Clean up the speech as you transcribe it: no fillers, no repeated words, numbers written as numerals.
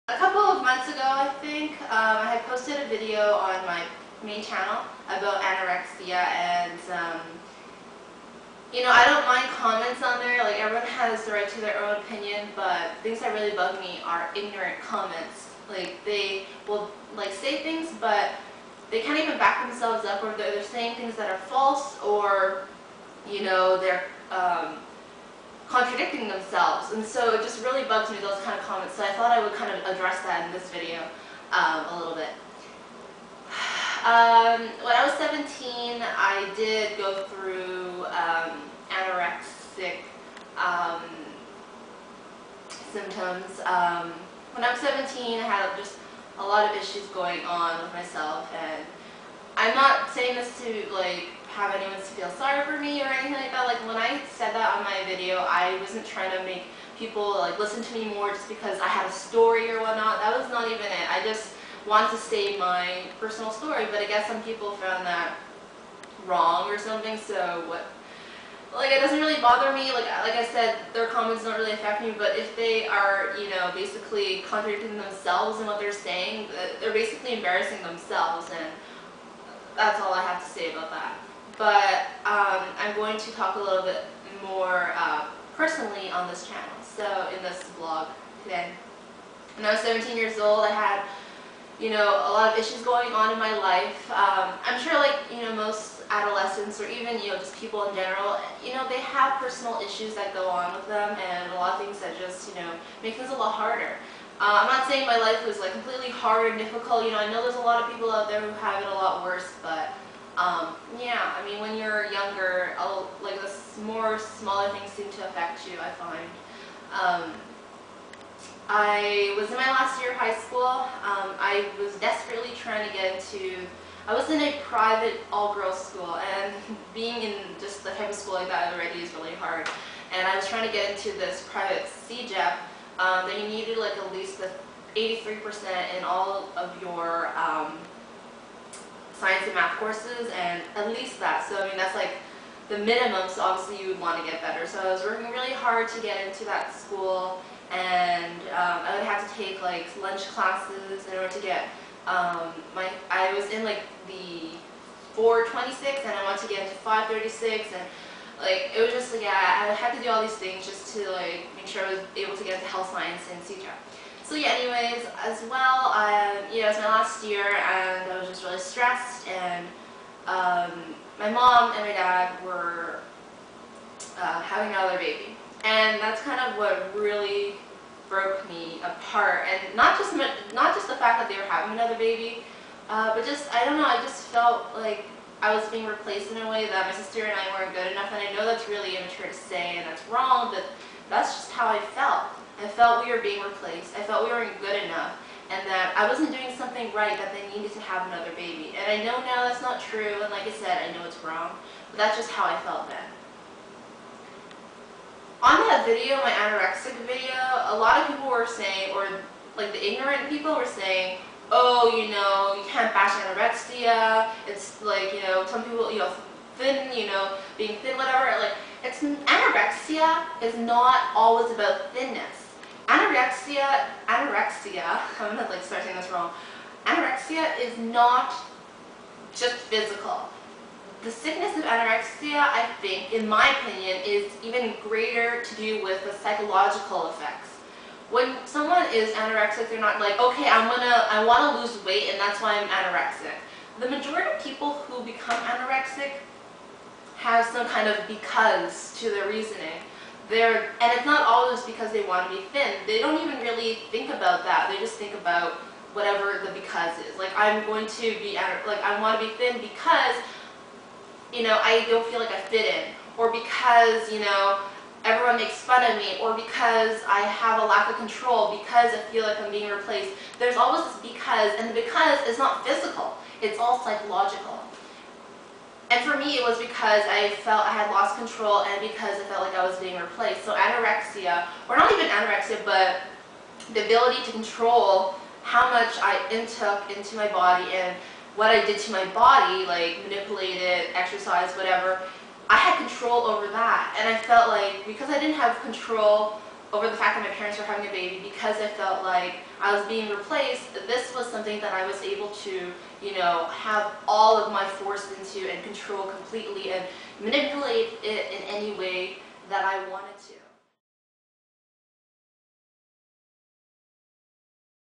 A couple of months ago, I think, I had posted a video on my main channel about anorexia, and I don't mind comments on there. Like, everyone has the right to their own opinion, but things that really bug me are ignorant comments. Like, they will say things, but they can't even back themselves up, or they're saying things that are false, or they're contradicting themselves, and so it just really bugs me, those kind of comments. So I thought I would kind of address that in this video a little bit. When I was 17, I did go through anorexic symptoms. When I was 17, I had just a lot of issues going on with myself, and I'm not saying this to have anyone to feel sorry for me or anything like that. Like, when I said that on my video, I wasn't trying to make people listen to me more just because I had a story or whatnot. That was not even it. I just wanted to say my personal story, but I guess some people found that wrong or something. So it doesn't really bother me. Like I said, their comments don't really affect me, but if they are, basically contradicting themselves in what they're saying, they're basically embarrassing themselves, and that's all I have to say about that. But I'm going to talk a little bit more personally on this channel, so in this vlog today. When I was 17 years old, I had, a lot of issues going on in my life. I'm sure most adolescents, or even, just people in general, they have personal issues that go on with them, and a lot of things that just, make things a lot harder. I'm not saying my life was completely hard and difficult. I know there's a lot of people out there who have it a lot worse, but yeah, I mean, when you're younger, the more smaller things seem to affect you, I find. I was in my last year of high school. I was desperately trying to get into, I was in a private all-girls school, and being in just the type of school like that already is really hard. And I was trying to get into this private CJEP, that you needed at least 83% in all of your science and math courses, and at least that. So I mean, that's the minimum, so obviously you would want to get better. So I was working really hard to get into that school, and I would have to take lunch classes in order to get I was in the 426, and I wanted to get into 536, and it was just yeah, I had to do all these things just to make sure I was able to get into health science and CJEP. So yeah, anyways, as well, it was my last year, and I was just really stressed, and my mom and my dad were having another baby, and that's kind of what really broke me apart. And not just the fact that they were having another baby, but just, I don't know, I just felt like I was being replaced in a way that my sister and I weren't good enough. And I know that's really immature to say, and that's wrong, but that's just how I felt. I felt we were being replaced. I felt we weren't good enough, and that I wasn't doing something right, that they needed to have another baby. And I know now that's not true, and like I said, I know it's wrong, but that's just how I felt then. On that video, my anorexic video, a lot of people were saying, or the ignorant people were saying, oh, you can't bash anorexia, it's some people, thin, being thin, whatever. Anorexia is not always about thinness. Anorexia, I'm gonna start saying this wrong. Anorexia is not just physical. The sickness of anorexia, I think, in my opinion, is even greater to do with the psychological effects. When someone is anorexic, they're not okay, I want to lose weight, and that's why I'm anorexic. The majority of people who become anorexic have some kind of because to their reasoning. And it's not always because they want to be thin. They don't even really think about that. They just think about whatever the because is. I'm going to be, I want to be thin because, I don't feel like I fit in, or because, everyone makes fun of me, or because I have a lack of control, because I feel like I'm being replaced. There's always this because, and the because is not physical. It's all psychological. And for me, it was because I felt I had lost control, and because I felt like I was being replaced. So anorexia, or not even anorexia, but the ability to control how much I intook into my body and what I did to my body, manipulate it, exercise, whatever, I had control over that. And I felt because I didn't have control over the fact that my parents were having a baby, because I felt like I was being replaced, this was something that I was able to, have all of my force into and control completely and manipulate it in any way that I wanted to.